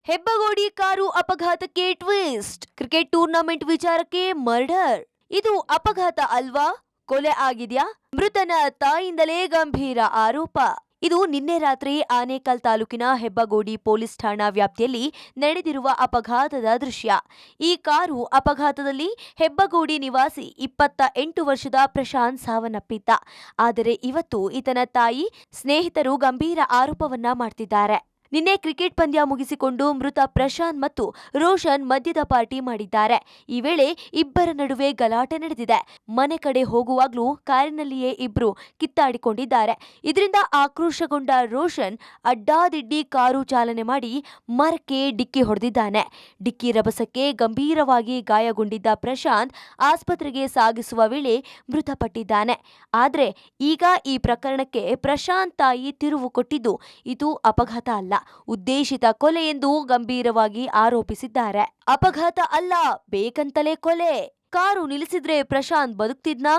Hebbagodi car ಅಪಘಾತಕ್ಕೆ twist. Cricket tournament ವಿಚಾರಕ್ಕೆ murder. ಇದು ಅಪಘಾತ ಅಲ್ವಾ? ಕೊಲೆ ಆಗಿದ್ಯಾ? ಮೃತನ ತಾಯಿಂದಲೇ ಗಂಭೀರ ಆರೋಪ. ಇದು ನಿನ್ನೆ ರಾತ್ರಿ ಆನೇಕಲ್ ತಾಲೂಕಿನ ಹೆಬ್ಬಗೋಡಿ ಪೊಲೀಸ್ ಠಾಣಾ ವ್ಯಾಪ್ತಿಯಲ್ಲಿ ನಡೆದಿರುವ ಅಪಘಾತದ ದೃಶ್ಯ. ಈ ಕಾರು ಅಪಘಾತದಲ್ಲಿ ಹೆಬ್ಬಗೋಡಿ ನಿವಾಸಿ 28 ವರ್ಷದ ಪ್ರಶಾಂತ್ ಸಾವನ್ನಪ್ಪಿದ್ದ. ಆದರೆ ಇವತ್ತು ಈತನ ತಾಯಿ, ಸ್ನೇಹಿತರು ಗಂಭೀರ ಆರೋಪವನ್ನ ಮಾಡ್ತಿದ್ದಾರೆ. ನಿನ್ನೆ ಕ್ರಿಕೆಟ್ ಪಂದ್ಯ ಮುಗಿಸಿಕೊಂಡು ಮೃತ ಪ್ರಶಾಂತ್ ಮತ್ತು ರೋಷನ್ ಮದ್ಯದ ಪಾರ್ಟಿ ಮಾಡಿದ್ದಾರೆ. ಈ ವೇಳೆ ಇಬ್ಬರ ನಡುವೆ ಗಲಾಟೆ ನಡೆದಿದೆ. ಮನೆ ಕಡೆ ಹೋಗುವಾಗ್ಲೂ ಕಾರಿನಲ್ಲಿಯೇ ಇಬ್ರು ಕಿತ್ತಾಡಿಕೊಂಡಿದ್ದಾರೆ. ಇದರಿಂದ ಆಕ್ರೋಶಗೊಂಡ ರೋಷನ್ ಅಡ್ಡಾದಿಡ್ಡಿ ಕಾರು ಚಾಲನೆ ಮಾಡಿ ಮರಕ್ಕೆ ಡಿಕ್ಕಿ ಹೊಡೆದಿದ್ದಾನೆ. ಡಿಕ್ಕಿ ರಭಸಕ್ಕೆ ಗಂಭೀರವಾಗಿ ಗಾಯಗೊಂಡಿದ್ದ ಪ್ರಶಾಂತ್ ಆಸ್ಪತ್ರೆಗೆ ಸಾಗಿಸುವ ವೇಳೆ ಮೃತಪಟ್ಟಿದ್ದಾನೆ. ಆದ್ರೆ ಈಗ ಈ ಪ್ರಕರಣಕ್ಕೆ ಪ್ರಶಾಂತ್ ತಾಯಿ ತಿರುವು ಕೊಟ್ಟಿದ್ದು ಇದು ಅಪಘಾತ ಅಲ್ಲ, ಉದ್ದೇಶಿತ ಕೊಲೆ ಎಂದು ಗಂಭೀರವಾಗಿ ಆರೋಪಿಸಿದ್ದಾರೆ. ಅಪಘಾತ ಅಲ್ಲ, ಬೇಕಂತಲೇ ಕೊಲೆ. ಕಾರು ನಿಲ್ಲಿಸಿದ್ರೆ ಪ್ರಶಾಂತ್ ಬದುಕ್ತಿದ್ನಾ?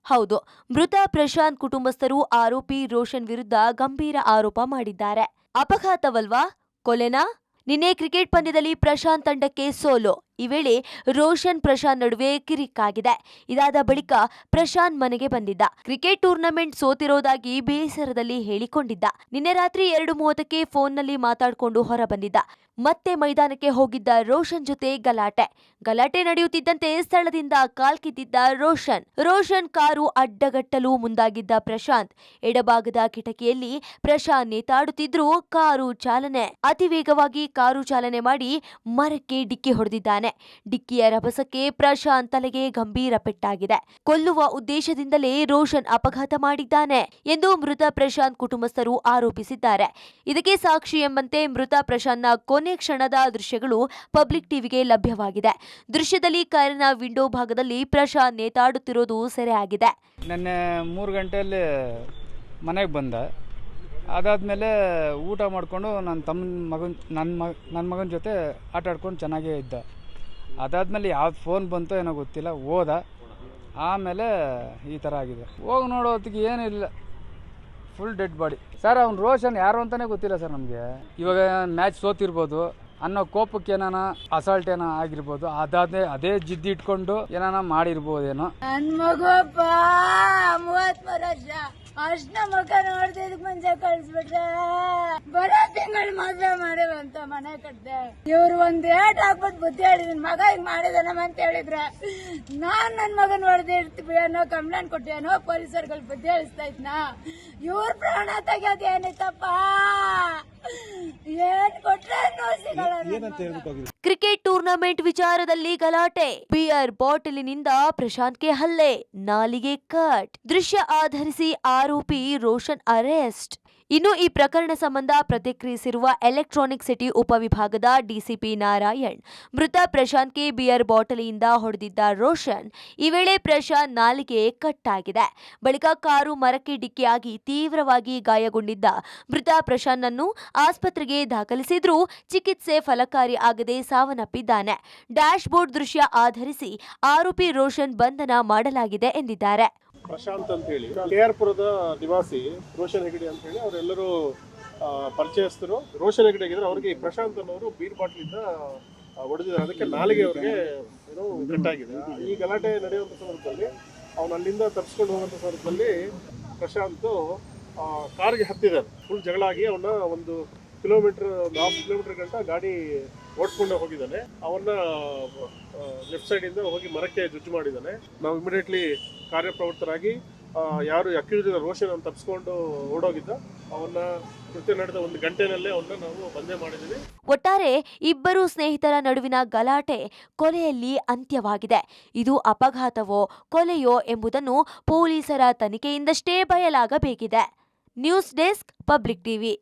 ಹೌದು, ಮೃತ ಪ್ರಶಾಂತ್ ಕುಟುಂಬಸ್ಥರು ಆರೋಪಿ ರೋಷನ್ ವಿರುದ್ಧ ಗಂಭೀರ ಆರೋಪ ಮಾಡಿದ್ದಾರೆ. ಅಪಘಾತವಲ್ವಾ, ಕೊಲೆನಾ? ನಿನ್ನೆ ಕ್ರಿಕೆಟ್ ಪಂದ್ಯದಲ್ಲಿ ಪ್ರಶಾಂತ್ ತಂಡಕ್ಕೆ ಸೋಲು. ಈ ವೇಳೆ ರೋಷನ್ ಪ್ರಶಾಂತ್ ನಡುವೆ ಕಿರಿಕಾಗಿದೆ. ಇದಾದ ಬಳಿಕ ಪ್ರಶಾಂತ್ ಮನೆಗೆ ಬಂದಿದ್ದ. ಕ್ರಿಕೆಟ್ ಟೂರ್ನಮೆಂಟ್ ಸೋತಿರೋದಾಗಿ ಬೇಸರದಲ್ಲಿ ಹೇಳಿಕೊಂಡಿದ್ದ. ನಿನ್ನೆ ರಾತ್ರಿ 2:30ಕ್ಕೆ ಫೋನ್ನಲ್ಲಿ ಮಾತಾಡಿಕೊಂಡು ಹೊರ ಬಂದಿದ್ದ. ಮತ್ತೆ ಮೈದಾನಕ್ಕೆ ಹೋಗಿದ್ದ ರೋಷನ್ ಜೊತೆ ಗಲಾಟೆ ನಡೆಯುತ್ತಿದ್ದಂತೆ ಸ್ಥಳದಿಂದ ಕಾಲ್ಕಿತ್ತಿದ್ದ ರೋಷನ್ ಕಾರು ಅಡ್ಡಗಟ್ಟಲು ಮುಂದಾಗಿದ್ದ ಪ್ರಶಾಂತ್ ಎಡಭಾಗದ ಕಿಟಕಿಯಲ್ಲಿ ಪ್ರಶಾಂತ್ ನೇತಾಡುತ್ತಿದ್ರು. ಅತಿ ವೇಗವಾಗಿ ಕಾರು ಚಾಲನೆ ಮಾಡಿ ಮರಕ್ಕೆ ಡಿಕ್ಕಿ ಹೊಡೆದಿದ್ದಾನೆ. ಡಿಕ್ಕಿಯ ರಭಸಕ್ಕೆ ಪ್ರಶಾಂತ್ ತಲೆಗೆ ಗಂಭೀರ ಪೆಟ್ಟಾಗಿದೆ. ಕೊಲ್ಲುವ ಉದ್ದೇಶದಿಂದಲೇ ರೋಷನ್ ಅಪಘಾತ ಮಾಡಿದ್ದಾನೆ ಎಂದು ಮೃತ ಪ್ರಶಾಂತ್ ಕುಟುಂಬಸ್ಥರು ಆರೋಪಿಸಿದ್ದಾರೆ. ಇದಕ್ಕೆ ಸಾಕ್ಷಿ ಎಂಬಂತೆ ಮೃತ ಪ್ರಶಾಂತ್ನ ಕೊನೆ ಕ್ಷಣದ ದೃಶ್ಯಗಳು ಪಬ್ಲಿಕ್ ಟಿವಿಗೆ ಲಭ್ಯವಾಗಿದೆ. ದೃಶ್ಯದಲ್ಲಿ ಕಾರಿನ ವಿಂಡೋ ಭಾಗದಲ್ಲಿ ಪ್ರಶಾಂತ್ ನೇತಾಡುತ್ತಿರೋದು ಸೆರೆಯಾಗಿದೆ. ನಿನ್ನೆ 3 ಗಂಟೆಯಲ್ಲಿ ಮನೆಗೆ ಬಂದ. ಅದಾದಮೇಲೆ ಊಟ ಮಾಡಿಕೊಂಡು ನನ್ನ ಮಗನ ಜೊತೆ ಆಟ ಆಡ್ಕೊಂಡು ಚೆನ್ನಾಗೇ ಇದ್ದ. ಅದಾದಮೇಲೆ ಯಾವ್ದು ಫೋನ್ ಬಂತೋ ಏನೋ ಗೊತ್ತಿಲ್ಲ, ಹೋದ. ಆಮೇಲೆ ಈ ಥರ ಆಗಿದೆ. ಹೋಗಿ ನೋಡೋ ಹೊತ್ತಿಗೆ ಏನಿಲ್ಲ, ಫುಲ್ ಡೆಡ್ ಬಾಡಿ. ಸರ್, ಅವ್ನು ರೋಷನ್ ಯಾರು ಅಂತಲೇ ಗೊತ್ತಿಲ್ಲ ಸರ್ ನಮಗೆ. ಇವಾಗ ಮ್ಯಾಚ್ ಸೋತಿರ್ಬೋದು ಅನ್ನೋ ಕೋಪಕ್ಕೆ ಏನಾನ ಅಸಾಲ್ಟ್ ಏನೋ ಆಗಿರ್ಬೋದು. ಅದೇ ಜಿದ್ದು ಇಟ್ಕೊಂಡು ಏನಾನ ಮಾಡಿರ್ಬೋದೇನೋ. ನನ್ನ ಮಗುಪ್ಪ 33 ವರ್ಷ ಅಷ್ಟನ ಮಕ್ಕ ನೋಡ್ದೆ ಇದಕ್ ಮುಂಚೆ ಕಳ್ಸ್ಬಿಟ್ರೆ ಬರೋ ತಿಂಗಳು ಮದ್ವೆ ಮಾಡಿವಂತ ಮನೆ ಕಟ್ದೆ. ಇವ್ರು ಒಂದ್ ಏಟ್ ಹಾಕ್ಬಿಟ್ಟು ಬುದ್ಧಿ ಹೇಳಿದೀನಿ, ಮಗ ಹಿಂಗ್ ಮಾಡಿದಾನಮ್ಮ ಅಂತ ಹೇಳಿದ್ರೆ ನಾನ್ ನನ್ ಮಗನ್ ಹೊಡೆದಿರ್ತೀವಿ ಅನ್ನೋ ಕಂಪ್ಲೇಂಟ್ ಕೊಟ್ಟೇನೋ ಪೊಲೀಸರ್ಗಳು ಬುದ್ಧಿ ಹೇಳಿಸ್ತಾ ಇದ್ನಾ. ಇವ್ರ ಪ್ರಾಣ ತೆಗಿಯೋದು ಏನಿತ್ತಪ್ಪ, ಏನ್ ಕೊಟ್ರೆ ಕ್ರಿಕೆಟ್ ಟೂರ್ನಮೆಂಟ್ ವಿಚಾರದಲ್ಲಿ ಗಲಾಟೆ. ಬಿಯರ್ ಬಾಟಲಿನಿಂದ ಪ್ರಶಾಂತ್ಗೆ ಹಲ್ಲೆ, ನಾಲಿಗೆ ಕಟ್. ದೃಶ್ಯ ಆಧರಿಸಿ ಆರೋಪಿ ರೋಷನ್ ಅರೆಸ್ಟ್. ಇನ್ನು ಈ ಪ್ರಕರಣ ಸಂಬಂಧ ಪ್ರತಿಕ್ರಿಯಿಸಿರುವ ಎಲೆಕ್ಟ್ರಾನಿಕ್ ಸಿಟಿ ಉಪವಿಭಾಗದ ಡಿಸಿಪಿ ನಾರಾಯಣ್, ಮೃತ ಪ್ರಶಾಂತ್ಗೆ ಬಿಯರ್ ಬಾಟಲಿಯಿಂದ ಹೊಡೆದಿದ್ದ ರೋಷನ್. ಈ ವೇಳೆ ಪ್ರಶಾಂತ್ ನಾಲಿಗೆ ಕಟ್ಟಾಗಿದೆ. ಬಳಿಕ ಕಾರು ಮರಕ್ಕೆ ಡಿಕ್ಕಿಯಾಗಿ ತೀವ್ರವಾಗಿ ಗಾಯಗೊಂಡಿದ್ದ ಮೃತ ಪ್ರಶಾಂತ್ನನ್ನು ಆಸ್ಪತ್ರೆಗೆ ದಾಖಲಿಸಿದ್ರೂ ಚಿಕಿತ್ಸೆ ಫಲಕಾರಿ ಆಗದೆ ಸಾವನ್ನಪ್ಪಿದ್ದಾನೆ. ಡ್ಯಾಶ್ ಬೋರ್ಡ್ ದೃಶ್ಯ ಆಧರಿಸಿ ಆರೋಪಿ ರೋಷನ್ ಬಂಧನ ಮಾಡಲಾಗಿದೆ ಎಂದಿದ್ದಾರೆ. ಪ್ರಶಾಂತ್ ಅಂತ ಹೇಳಿ ಕೆಆರ್ಪುರದ ನಿವಾಸಿ ರೋಷನ್ ಹೆಗಡೆ ಅಂತ ಹೇಳಿ ಅವರೆಲ್ಲರೂ ಪರಿಚಯಸ್ಥರು. ರೋಷನ್ ಹೆಗಡೆ ಆಗಿದ್ರೆ ಅವರಿಗೆ ಪ್ರಶಾಂತ್ ಅನ್ನೋರು ಬೀರ್ ಬಾಟ್ಲಿಂದ ಹೊಡೆದಿದ್ದಾರೆ. ಅದಕ್ಕೆ ನಾಲಿಗೆ ಅವರಿಗೆ ಏನೋ ಗಟ್ಟಾಗಿದೆ. ಈ ಗಲಾಟೆ ನಡೆಯುವಂಥ ಸಂದರ್ಭದಲ್ಲಿ ಅವನು ಅಲ್ಲಿಂದ ತಪ್ಪಿಸ್ಕೊಂಡು ಹೋಗುವಂಥ ಸಂದರ್ಭದಲ್ಲಿ ಪ್ರಶಾಂತ್ ಕಾರ್ಗೆ ಹತ್ತಿದ್ದಾರೆ. ಫುಲ್ ಜಗಳ ಆಗಿ ಅವನ್ನ 1 ಕಿಲೋಮೀಟರ್ 1/2 ಕಿಲೋಮೀಟರ್ ಗಂಟ ಗಾಡಿ ಓಡಿಸ್ಕೊಂಡು ಹೋಗಿದ್ದಾನೆ. ಅವನ್ನ ಲೆಫ್ಟ್ ಸೈಡ್ ಇಂದ ಹೋಗಿ ಮರಕ್ಕೆ ಜುಜ್ಜು ಮಾಡಿದ್ದಾನೆ. ನಾವು ಇಮಿಡಿಯೇಟ್ಲಿ ಕಾರ್ಯಪ್ರವೃತ್ತರಾಗಿ ಯಾರು ಅಕ್ಯೂಸ್ ರೋಷನ್ ಅನ್ನು ತಪ್ಪಿಸ್ಕೊಂಡು ಓಡೋಗಿದ್ದ ಅವನ್ನ ಕೃತ್ಯ ನಡೆದ 1 ಗಂಟೆನಲ್ಲೇ ಅವನ್ನ ನಾವು ಬಂಧೆ ಮಾಡಿದ್ದೀವಿ. ಒಟ್ಟಾರೆ ಇಬ್ಬರು ಸ್ನೇಹಿತರ ನಡುವಿನ ಗಲಾಟೆ ಕೊಲೆಯಲ್ಲಿ ಅಂತ್ಯವಾಗಿದೆ. ಇದು ಅಪಘಾತವೋ ಕೊಲೆಯೋ ಎಂಬುದನ್ನು ಪೊಲೀಸರ ತನಿಖೆಯಿಂದಷ್ಟೇ ಬಯಲಾಗಬೇಕಿದೆ. News desk, public TV.